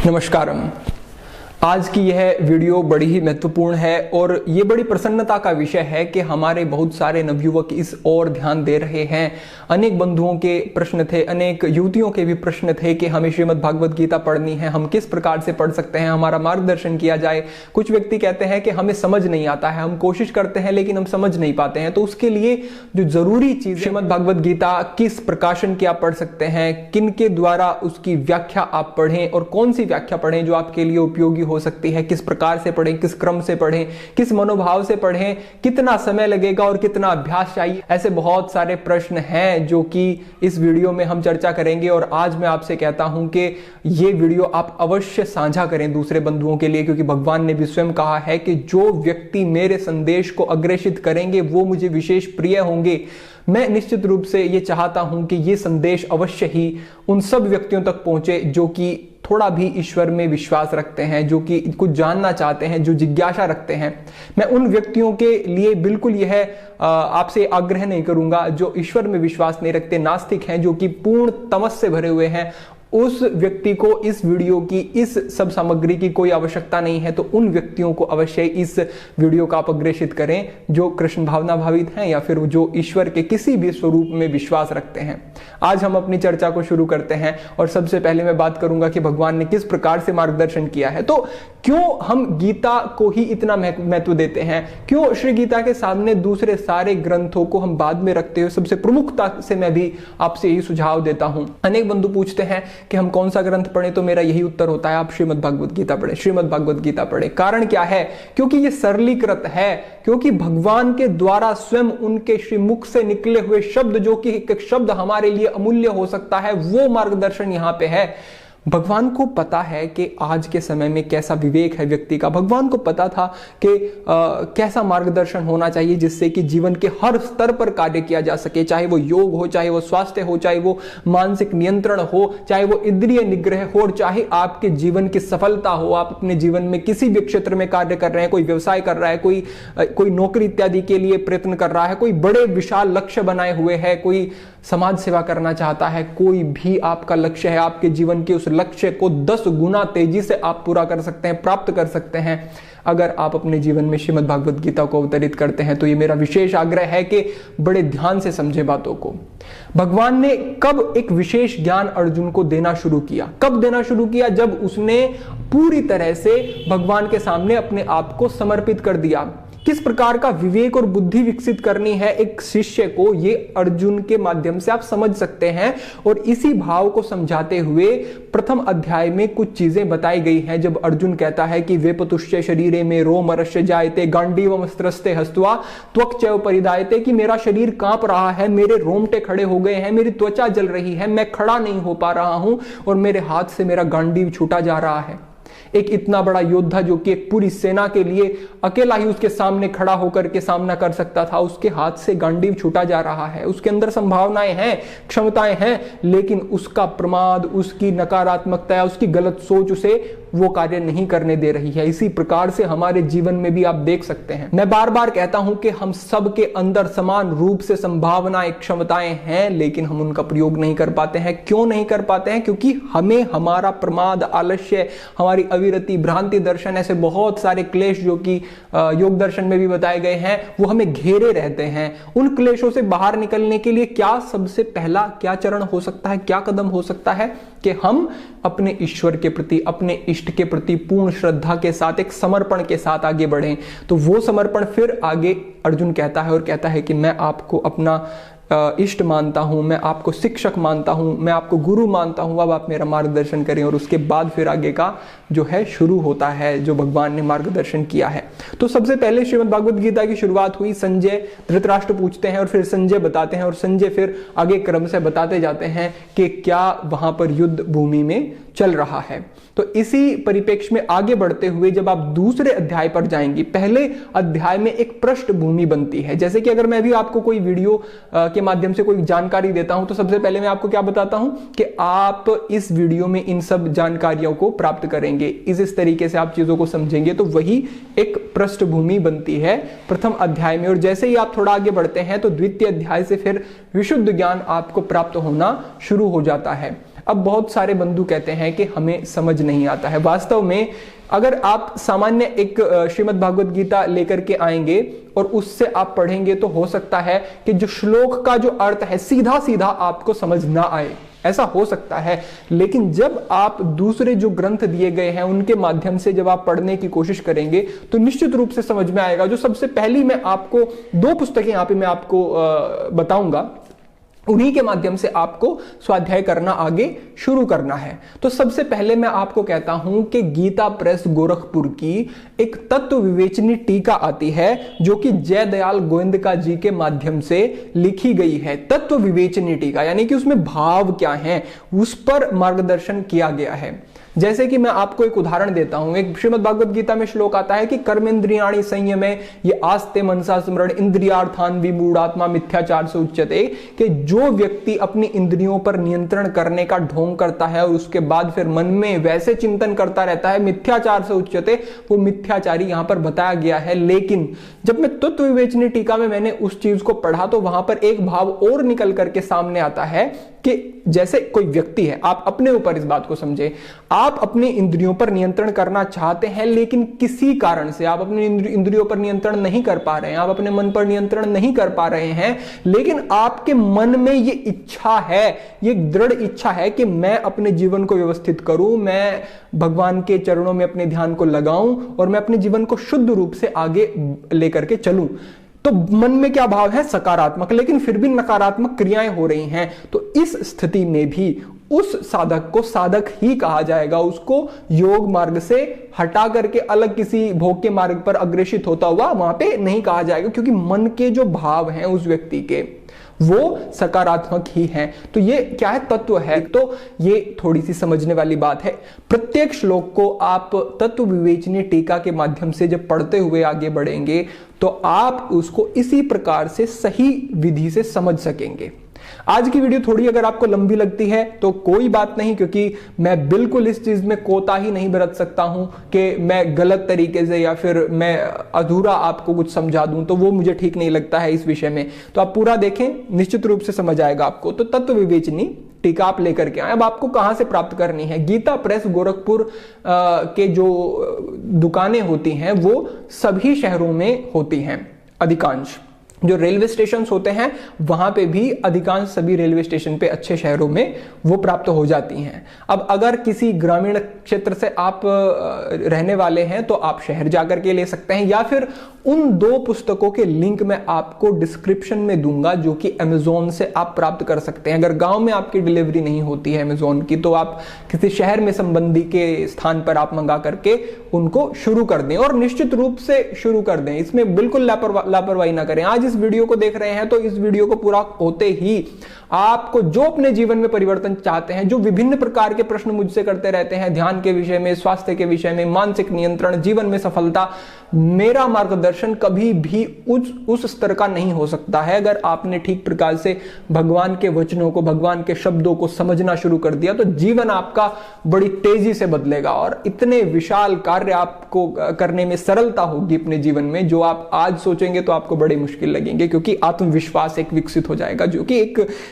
नमस्कारम। आज की यह वीडियो बड़ी ही महत्वपूर्ण है और ये बड़ी प्रसन्नता का विषय है कि हमारे बहुत सारे नवयुवक इस ओर ध्यान दे रहे हैं। अनेक बंधुओं के प्रश्न थे, अनेक युवतियों के भी प्रश्न थे कि हमें श्रीमद् भागवत गीता पढ़नी है, हम किस प्रकार से पढ़ सकते हैं, हमारा मार्गदर्शन किया जाए। कुछ व्यक्ति कहते हैं कि हमें समझ नहीं आता है, हम कोशिश करते हैं लेकिन हम समझ नहीं पाते हैं। तो उसके लिए जो जरूरी चीज, श्रीमद् भागवत गीता किस प्रकाशन की आप पढ़ सकते हैं, किन के द्वारा उसकी व्याख्या आप पढ़ें और कौन सी व्याख्या पढ़ें जो आपके लिए उपयोगी हो सकती है, किस प्रकार से पढ़ें, किस क्रम से पढ़ें, किस मनोभाव से पढ़ें, कितना समय लगेगा और कितना अभ्यास चाहिए, ऐसे बहुत सारे प्रश्न हैं जो कि इस वीडियो में हम चर्चा करेंगे। और आज मैं आपसे कहता हूं कि ये वीडियो आप अवश्य साझा करें दूसरे बंधुओं के लिए, क्योंकि भगवान ने भी स्वयं कहा है कि जो व्यक्ति मेरे संदेश को अग्रेषित करेंगे वो मुझे विशेष प्रिय होंगे। मैं निश्चित रूप से ये चाहता हूं कि ये संदेश अवश्य ही उन सब व्यक्तियों तक पहुंचे जो कि थोड़ा भी ईश्वर में विश्वास रखते हैं, जो कि कुछ जानना चाहते हैं, जो जिज्ञासा रखते हैं। मैं उन व्यक्तियों के लिए बिल्कुल यह आपसे आग्रह नहीं करूंगा जो ईश्वर में विश्वास नहीं रखते, नास्तिक हैं, जो कि पूर्ण तमस से भरे हुए हैं। उस व्यक्ति को इस वीडियो की, इस सब सामग्री की कोई आवश्यकता नहीं है। तो उन व्यक्तियों को अवश्य इस वीडियो का आप अग्रेषित करें जो कृष्ण भावना भावित हैं या फिर जो ईश्वर के किसी भी स्वरूप में विश्वास रखते हैं। आज हम अपनी चर्चा को शुरू करते हैं और सबसे पहले मैं बात करूंगा कि भगवान ने किस प्रकार से मार्गदर्शन किया है। तो क्यों हम गीता को ही इतना महत्व देते हैं, क्यों श्री गीता के सामने दूसरे सारे ग्रंथों को हम बाद में रखते हुए सबसे प्रमुखता से मैं भी आपसे यही सुझाव देता हूं। अनेक बंधु पूछते हैं कि हम कौन सा ग्रंथ पढ़ें, तो मेरा यही उत्तर होता है आप श्रीमद् भागवत गीता पढ़ें, श्रीमद् भागवत गीता पढ़ें। कारण क्या है? क्योंकि ये सरलीकृत है, क्योंकि भगवान के द्वारा स्वयं उनके श्रीमुख से निकले हुए शब्द, जो कि एक शब्द हमारे लिए अमूल्य हो सकता है, वो मार्गदर्शन यहां पे है। भगवान को पता है कि आज के समय में कैसा विवेक है व्यक्ति का। भगवान को पता था कि कैसा मार्गदर्शन होना चाहिए जिससे कि जीवन के हर स्तर पर कार्य किया जा सके, चाहे वो योग हो, चाहे वो स्वास्थ्य हो, चाहे वो मानसिक नियंत्रण हो, चाहे वो इंद्रिय निग्रह हो, और चाहे आपके जीवन की सफलता हो। आप अपने जीवन में किसी भी क्षेत्र में कार्य कर रहे हैं, कोई व्यवसाय कर रहा है, कोई नौकरी इत्यादि के लिए प्रयत्न कर रहा है, कोई बड़े विशाल लक्ष्य बनाए हुए है, कोई समाज सेवा करना चाहता है, कोई भी आपका लक्ष्य है, आपके जीवन के उस लक्ष्य को 10 गुना तेजी से आप पूरा कर सकते हैं, प्राप्त कर सकते हैं अगर आप अपने जीवन में श्रीमद् भागवत गीता को अवतरित करते हैं। तो ये मेरा विशेष आग्रह है कि बड़े ध्यान से समझे बातों को। भगवान ने कब एक विशेष ज्ञान अर्जुन को देना शुरू किया? कब देना शुरू किया? जब उसने पूरी तरह से भगवान के सामने अपने आप को समर्पित कर दिया। किस प्रकार का विवेक और बुद्धि विकसित करनी है एक शिष्य को, ये अर्जुन के माध्यम से आप समझ सकते हैं। और इसी भाव को समझाते हुए प्रथम अध्याय में कुछ चीजें बताई गई हैं। जब अर्जुन कहता है कि वेपतुष्य शरीरे में रोमरस्य जायते गांडीवमस्त्रस्ते हस्त्वा त्वक चैव परिधायते, कि मेरा शरीर कांप रहा है, मेरे रोमटे खड़े हो गए हैं, मेरी त्वचा जल रही है, मैं खड़ा नहीं हो पा रहा हूं और मेरे हाथ से मेरा गांडीव छूटा जा रहा है। एक इतना बड़ा योद्धा जो कि एक पूरी सेना के लिए अकेला ही उसके सामने खड़ा होकर के सामना कर सकता था, उसके हाथ से गांडीव छूटा जा रहा है। उसके अंदर संभावनाएं हैं, क्षमताएं हैं, लेकिन उसका प्रमाद, उसकी नकारात्मकता, उसकी गलत सोच उसे वो कार्य नहीं करने दे रही है। इसी प्रकार से हमारे जीवन में भी आप देख सकते हैं। मैं बार बार कहता हूं कि हम सब के अंदर समान रूप से संभावनाएं, क्षमताएं हैं, लेकिन हम उनका प्रयोग नहीं कर पाते हैं। क्यों नहीं कर पाते हैं? क्योंकि हमें हमारा प्रमाद, आलस्य, हमारी अविरति, भ्रांति दर्शन, ऐसे बहुत सारे क्लेश जो कि योग दर्शन में भी बताए गए हैं, वो हमें घेरे रहते हैं। उन क्लेशों से बाहर निकलने के लिए क्या सबसे पहला क्या चरण हो सकता है, क्या कदम हो सकता है कि हम अपने ईश्वर के प्रति, अपने इष्ट के प्रति पूर्ण श्रद्धा के साथ, एक समर्पण के साथ आगे बढ़ें। तो वो समर्पण फिर आगे अर्जुन कहता है और कहता है कि मैं आपको अपना इष्ट मानता हूं, मैं आपको शिक्षक मानता हूं, मैं आपको गुरु मानता हूं, अब आप मेरा मार्गदर्शन करें। और उसके बाद फिर आगे का जो है शुरू होता है, जो भगवान ने मार्गदर्शन किया है। तो सबसे पहले श्रीमद् भागवत गीता की शुरुआत हुई। संजय धृतराष्ट्र पूछते हैं और फिर संजय बताते हैं, और संजय फिर आगे क्रम से बताते जाते हैं कि क्या वहां पर युद्ध भूमि में चल रहा है। तो इसी परिप्रेक्ष्य में आगे बढ़ते हुए जब आप दूसरे अध्याय पर जाएंगे, पहले अध्याय में एक पृष्ठभूमि बनती है। जैसे कि अगर मैं भी आपको कोई वीडियो के माध्यम से कोई जानकारी देता हूं, तो सबसे पहले मैं आपको क्या बताता हूं कि आप इस वीडियो में इन सब जानकारियों को प्राप्त करेंगे। इस तरीके से आप चीजों को समझेंगे, तो वही एक पृष्ठभूमि बनती है प्रथम अध्याय में। और जैसे ही आप थोड़ा आगे बढ़ते हैं तो द्वितीय अध्याय से फिर विशुद्ध ज्ञान आपको प्राप्त होना शुरू हो जाता है। अब बहुत सारे बंधु कहते हैं कि हमें समझ नहीं आता है। वास्तव में अगर आप सामान्य एक श्रीमद् भागवत गीता लेकर के आएंगे और उससे आप पढ़ेंगे तो हो सकता है कि जो श्लोक का जो अर्थ है सीधा सीधा आपको समझ ना आए, ऐसा हो सकता है। लेकिन जब आप दूसरे जो ग्रंथ दिए गए हैं उनके माध्यम से जब आप पढ़ने की कोशिश करेंगे तो निश्चित रूप से समझ में आएगा। जो सबसे पहली मैं आपको 2 पुस्तकें यहां पे मैं आपको बताऊंगा, उन्हीं के माध्यम से आपको स्वाध्याय करना आगे शुरू करना है। तो सबसे पहले मैं आपको कहता हूं कि गीता प्रेस गोरखपुर की एक तत्व विवेचनी टीका आती है जो कि जयदयाल गोविंदका जी के माध्यम से लिखी गई है। तत्व विवेचनी टीका यानी कि उसमें भाव क्या है उस पर मार्गदर्शन किया गया है। जैसे कि मैं आपको एक उदाहरण देता हूं, एक श्रीमद् भागवत गीता में श्लोक आता है कि कर्मेंद्रियाणि संयमे ये आस्ते मनसा स्मरण इंद्रियार्थान विमूढ़ात्मा मिथ्याचार से उच्यते, कि जो व्यक्ति अपनी इंद्रियों पर नियंत्रण करने का ढोंग करता है और उसके बाद फिर मन में वैसे चिंतन करता रहता है, मिथ्याचार से उच्यते, वो मिथ्याचारी यहां पर बताया गया है। लेकिन जब मैं तत्व विवेचनी टीका में मैंने उस चीज को पढ़ा तो वहां पर एक भाव और निकल करके सामने आता है कि जैसे कोई व्यक्ति है, आप अपने ऊपर इस बात को समझे, आप अपनी इंद्रियों पर नियंत्रण करना चाहते हैं लेकिन किसी कारण से आप अपनी इंद्रियों पर नियंत्रण नहीं कर पा रहे हैं, आप अपने मन पर नियंत्रण नहीं कर पा रहे हैं, लेकिन आपके मन में ये इच्छा है, ये दृढ़ इच्छा है कि मैं अपने जीवन को व्यवस्थित करूं, मैं भगवान के चरणों में अपने ध्यान को लगाऊं और मैं अपने जीवन को शुद्ध रूप से आगे लेकर के चलूं। तो मन में क्या भाव है? सकारात्मक, लेकिन फिर भी नकारात्मक क्रियाएं हो रही हैं। तो इस स्थिति में भी उस साधक को साधक ही कहा जाएगा, उसको योग मार्ग से हटा करके अलग किसी भोग के मार्ग पर अग्रेसित होता हुआ वहां पे नहीं कहा जाएगा, क्योंकि मन के जो भाव हैं उस व्यक्ति के वो सकारात्मक ही हैं। तो ये क्या है? तत्व है। तो ये थोड़ी सी समझने वाली बात है। प्रत्येक श्लोक को आप तत्व विवेचनी टीका के माध्यम से जब पढ़ते हुए आगे बढ़ेंगे तो आप उसको इसी प्रकार से सही विधि से समझ सकेंगे। आज की वीडियो थोड़ी अगर आपको लंबी लगती है तो कोई बात नहीं, क्योंकि मैं बिल्कुल इस चीज में कोताही नहीं बरत सकता हूं कि मैं गलत तरीके से या फिर मैं अधूरा आपको कुछ समझा दूं, तो वो मुझे ठीक नहीं लगता है इस विषय में। तो आप पूरा देखें, निश्चित रूप से समझ आएगा आपको। तो तत्व विवेचनी टीका आप लेकर के आए। अब आपको कहां से प्राप्त करनी है? गीता प्रेस गोरखपुर के जो दुकानें होती हैं वो सभी शहरों में होती हैं। अधिकांश जो रेलवे स्टेशन होते हैं वहां पे भी अधिकांश सभी रेलवे स्टेशन पे अच्छे शहरों में वो प्राप्त हो जाती हैं। अब अगर किसी ग्रामीण क्षेत्र से आप रहने वाले हैं तो आप शहर जाकर के ले सकते हैं, या फिर उन 2 पुस्तकों के लिंक मैं आपको डिस्क्रिप्शन में दूंगा जो कि अमेजोन से आप प्राप्त कर सकते हैं। अगर गांव में आपकी डिलीवरी नहीं होती है अमेजोन की तो आप किसी शहर में संबंधी के स्थान पर आप मंगा करके उनको शुरू कर दें, और निश्चित रूप से शुरू कर दें। इसमें बिल्कुल लापरवाही ना करें। आज इस वीडियो को देख रहे हैं तो इस वीडियो को पूरा होते ही आपको जो अपने जीवन में परिवर्तन चाहते हैं, जो विभिन्न प्रकार के प्रश्न मुझसे करते रहते हैं, ध्यान के विषय में, स्वास्थ्य के विषय में, मानसिक नियंत्रण, जीवन में सफलता, मेरा मार्गदर्शन कभी भी उस स्तर का नहीं हो सकता है अगर आपने ठीक प्रकार से भगवान के वचनों को, भगवान के शब्दों को समझना शुरू कर दिया तो जीवन आपका बड़ी तेजी से बदलेगा और इतने विशाल कार्य आपको करने में सरलता होगी अपने जीवन में, जो आप आज सोचेंगे तो आपको बड़ी मुश्किल लगेंगे, क्योंकि आत्मविश्वास एक विकसित हो जाएगा, जो कि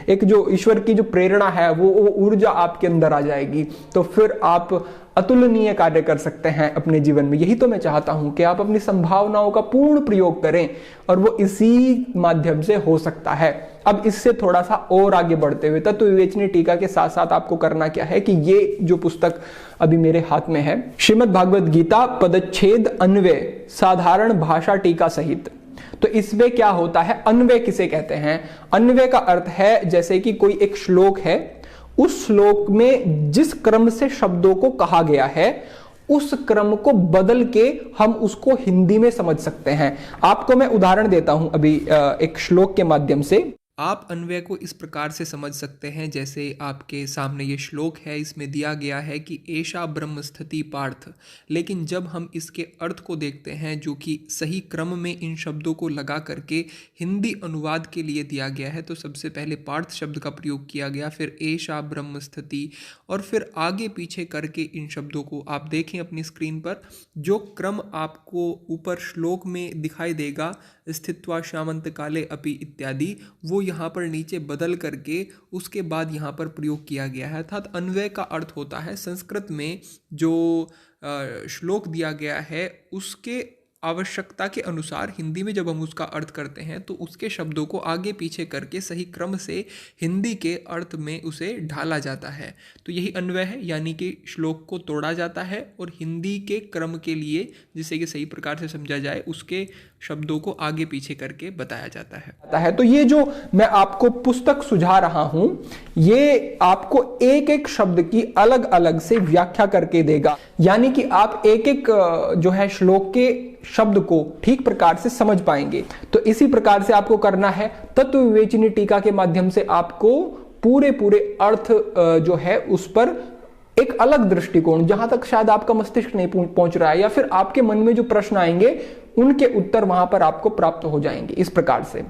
एक जो ईश्वर की जो प्रेरणा है वो ऊर्जा आपके अंदर आ जाएगी। तो फिर आप अतुलनीय कार्य कर सकते हैं अपने जीवन में। यही तो मैं चाहता हूं कि आप अपनी संभावनाओं का पूर्ण प्रयोग करें, और वो इसी माध्यम से हो सकता है। अब इससे थोड़ा सा और आगे बढ़ते हुए तत्व विवेचनी टीका के साथ साथ आपको करना क्या है कि ये जो पुस्तक अभी मेरे हाथ में है, श्रीमद् भागवत गीता पदच्छेद अन्वय साधारण भाषा टीका सहित, तो इसमें क्या होता है? अन्वय किसे कहते हैं? अन्वय का अर्थ है जैसे कि कोई एक श्लोक है, उस श्लोक में जिस क्रम से शब्दों को कहा गया है उस क्रम को बदल के हम उसको हिंदी में समझ सकते हैं। आपको मैं उदाहरण देता हूं अभी एक श्लोक के माध्यम से। आप अन्वय को इस प्रकार से समझ सकते हैं, जैसे आपके सामने ये श्लोक है, इसमें दिया गया है कि एषा ब्रह्म स्थिति पार्थ, लेकिन जब हम इसके अर्थ को देखते हैं जो कि सही क्रम में इन शब्दों को लगा करके हिंदी अनुवाद के लिए दिया गया है, तो सबसे पहले पार्थ शब्द का प्रयोग किया गया, फिर एषा ब्रह्म स्थिति, और फिर आगे पीछे करके इन शब्दों को आप देखें अपनी स्क्रीन पर, जो क्रम आपको ऊपर श्लोक में दिखाई देगा स्थित्वा श्यामंत काले अपि इत्यादि, वो यहाँ पर नीचे बदल करके उसके बाद यहाँ पर प्रयोग किया गया है। अर्थात अन्वय का अर्थ होता है संस्कृत में जो श्लोक दिया गया है उसके आवश्यकता के अनुसार हिंदी में जब हम उसका अर्थ करते हैं तो उसके शब्दों को आगे पीछे करके सही क्रम से हिंदी के अर्थ में उसे ढाला जाता है। तो यही अन्वय है, यानी कि श्लोक को तोड़ा जाता है और हिंदी के क्रम के लिए, जिससे कि सही प्रकार से समझा जाए, उसके शब्दों को आगे पीछे करके बताया जाता है। तो ये जो मैं आपको पुस्तक सुझा रहा हूं, ये आपको एक एक शब्द की अलग अलग से व्याख्या करके देगा, यानी कि आप एक एक जो है श्लोक के शब्द को ठीक प्रकार से समझ पाएंगे। तो इसी प्रकार से आपको करना है। तत्व विवेचनी टीका के माध्यम से आपको पूरे अर्थ जो है उस पर एक अलग दृष्टिकोण, जहां तक शायद आपका मस्तिष्क नहीं पहुंच रहा है या फिर आपके मन में जो प्रश्न आएंगे उनके उत्तर वहां पर आपको प्राप्त हो जाएंगे इस प्रकार से।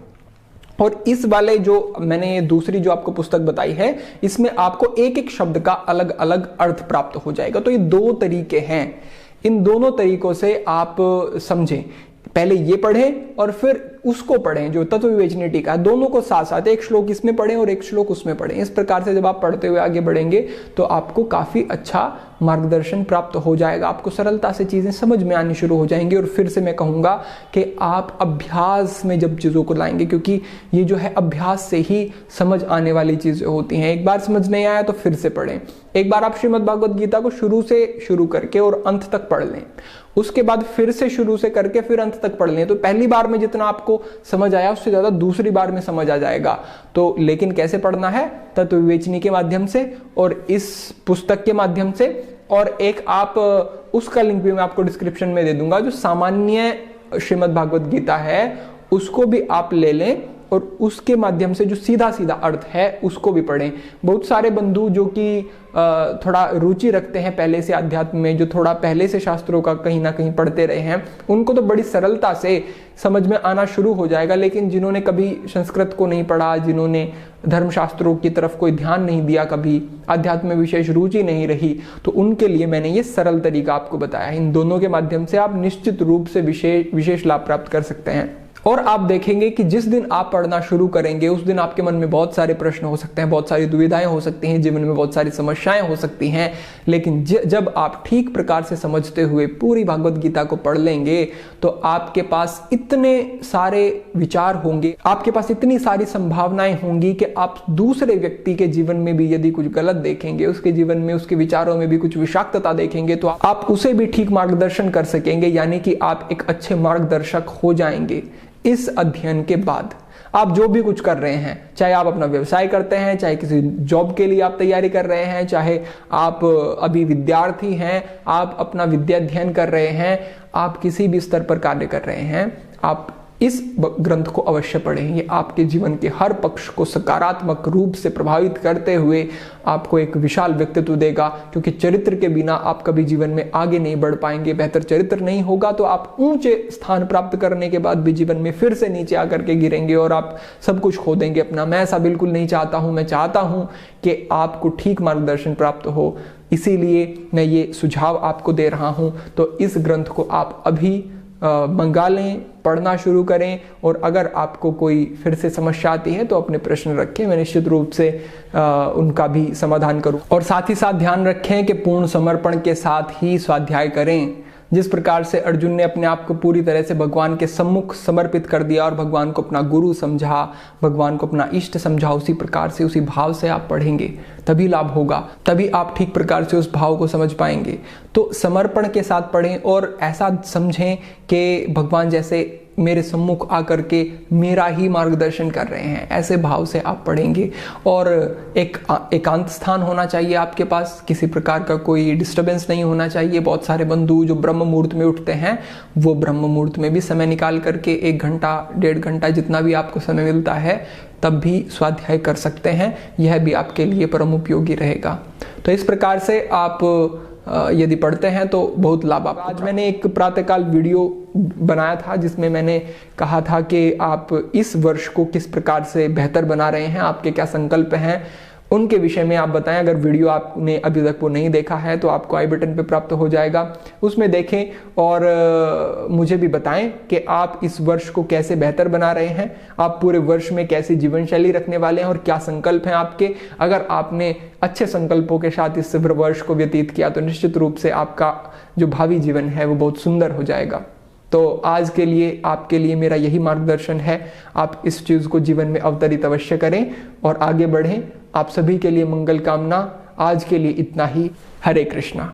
और इस वाले जो मैंने दूसरी जो आपको पुस्तक बताई है, इसमें आपको एक एक शब्द का अलग अलग अर्थ प्राप्त हो जाएगा। तो ये दो तरीके हैं, इन दोनों तरीकों से आप समझें। पहले ये पढ़ें और फिर उसको पढ़ें जो तत्व विवेचनी टीका, दोनों को साथ साथ, एक श्लोक इसमें पढ़ें और एक श्लोक उसमें पढ़ें। इस प्रकार से जब आप पढ़ते हुए आगे बढ़ेंगे तो आपको काफी अच्छा मार्गदर्शन प्राप्त हो जाएगा, आपको सरलता से चीजें समझ में आनी शुरू हो जाएंगी। और फिर से मैं कहूंगा कि आप अभ्यास में जब चीजों को लाएंगे, क्योंकि ये जो है अभ्यास से ही समझ आने वाली चीजें होती हैं। एक बार समझ नहीं आया तो फिर से पढ़ें। एक बार आप श्रीमद् भागवत गीता को शुरू से शुरू करके और अंत तक पढ़ लें, उसके बाद फिर से शुरू से करके फिर अंत तक पढ़ लें, तो पहली बार में जितना आपको समझ आया उससे ज्यादा दूसरी बार में समझ आ जाएगा। तो लेकिन कैसे पढ़ना है? तत्व विवेचनी के माध्यम से और इस पुस्तक के माध्यम से। और एक आप उसका लिंक भी मैं आपको डिस्क्रिप्शन में दे दूंगा, जो सामान्य श्रीमद् भागवत गीता है उसको भी आप ले लें और उसके माध्यम से जो सीधा सीधा अर्थ है उसको भी पढ़ें। बहुत सारे बंधु जो कि थोड़ा रुचि रखते हैं पहले से अध्यात्म में, जो थोड़ा पहले से शास्त्रों का कहीं ना कहीं पढ़ते रहे हैं, उनको तो बड़ी सरलता से समझ में आना शुरू हो जाएगा। लेकिन जिन्होंने कभी संस्कृत को नहीं पढ़ा, जिन्होंने धर्मशास्त्रों की तरफ कोई ध्यान नहीं दिया, कभी अध्यात्म में विशेष रुचि नहीं रही, तो उनके लिए मैंने ये सरल तरीका आपको बताया है। इन दोनों के माध्यम से आप निश्चित रूप से विशेष लाभ प्राप्त कर सकते हैं। और आप देखेंगे कि जिस दिन आप पढ़ना शुरू करेंगे उस दिन आपके मन में बहुत सारे प्रश्न हो सकते हैं, बहुत सारी दुविधाएं हो सकती हैं, जीवन में बहुत सारी समस्याएं हो सकती हैं। लेकिन जब आप ठीक प्रकार से समझते हुए पूरी भागवत गीता को पढ़ लेंगे तो आपके पास इतने सारे विचार होंगे, आपके पास इतनी सारी संभावनाएं होंगी कि आप दूसरे व्यक्ति के जीवन में भी यदि कुछ गलत देखेंगे, उसके जीवन में, उसके विचारों में भी कुछ विषाक्तता देखेंगे, तो आप उसे भी ठीक मार्गदर्शन कर सकेंगे, यानी कि आप एक अच्छे मार्गदर्शक हो जाएंगे। इस अध्ययन के बाद आप जो भी कुछ कर रहे हैं, चाहे आप अपना व्यवसाय करते हैं, चाहे किसी जॉब के लिए आप तैयारी कर रहे हैं, चाहे आप अभी विद्यार्थी हैं, आप अपना विद्याध्ययन कर रहे हैं, आप किसी भी स्तर पर कार्य कर रहे हैं, आप इस ग्रंथ को अवश्य पढ़ें। ये आपके जीवन के हर पक्ष को सकारात्मक रूप से प्रभावित करते हुए आपको एक विशाल व्यक्तित्व देगा, क्योंकि चरित्र के बिना आप कभी जीवन में आगे नहीं बढ़ पाएंगे। बेहतर चरित्र नहीं होगा तो आप ऊंचे स्थान प्राप्त करने के बाद भी जीवन में फिर से नीचे आकर के गिरेंगे और आप सब कुछ खो देंगे अपना। मैं ऐसा बिल्कुल नहीं चाहता हूं। मैं चाहता हूं कि आपको ठीक मार्गदर्शन प्राप्त हो, इसीलिए मैं ये सुझाव आपको दे रहा हूं। तो इस ग्रंथ को आप अभी मंगा लें, पढ़ना शुरू करें, और अगर आपको कोई फिर से समस्या आती है तो अपने प्रश्न रखें, मैं निश्चित रूप से उनका भी समाधान करूं। और साथ ही साथ ध्यान रखें कि पूर्ण समर्पण के साथ ही स्वाध्याय करें। जिस प्रकार से अर्जुन ने अपने आप को पूरी तरह से भगवान के सम्मुख समर्पित कर दिया और भगवान को अपना गुरु समझा, भगवान को अपना इष्ट समझा, उसी प्रकार से, उसी भाव से आप पढ़ेंगे, तभी लाभ होगा, तभी आप ठीक प्रकार से उस भाव को समझ पाएंगे। तो समर्पण के साथ पढ़ें और ऐसा समझें कि भगवान जैसे मेरे सम्मुख आकर के मेरा ही मार्गदर्शन कर रहे हैं, ऐसे भाव से आप पढ़ेंगे। और एक एकांत स्थान होना चाहिए आपके पास, किसी प्रकार का कोई डिस्टरबेंस नहीं होना चाहिए। बहुत सारे बंधु जो ब्रह्म मुहूर्त में उठते हैं वो ब्रह्म मुहूर्त में भी समय निकाल करके 1 घंटा 1.5 घंटा जितना भी आपको समय मिलता है तब भी स्वाध्याय कर सकते हैं। यह भी आपके लिए परम उपयोगी रहेगा। तो इस प्रकार से आप यदि पढ़ते हैं तो बहुत लाभ आप। आज मैंने एक प्रातःकाल वीडियो बनाया था जिसमें मैंने कहा था कि आप इस वर्ष को किस प्रकार से बेहतर बना रहे हैं, आपके क्या संकल्प हैं, उनके विषय में आप बताएं। अगर वीडियो आपने अभी तक वो नहीं देखा है तो आपको आई बटन पे प्राप्त हो जाएगा, उसमें देखें और मुझे भी बताएं कि आप इस वर्ष को कैसे बेहतर बना रहे हैं, आप पूरे वर्ष में कैसी जीवन शैली रखने वाले हैं और क्या संकल्प हैं आपके। अगर आपने अच्छे संकल्पों के साथ इस वर्ष को व्यतीत किया तो निश्चित रूप से आपका जो भावी जीवन है वो बहुत सुंदर हो जाएगा। तो आज के लिए आपके लिए मेरा यही मार्गदर्शन है, आप इस चीज को जीवन में अवतरित अवश्य करें और आगे बढ़ें। आप सभी के लिए मंगल कामना। आज के लिए इतना ही। हरे कृष्णा।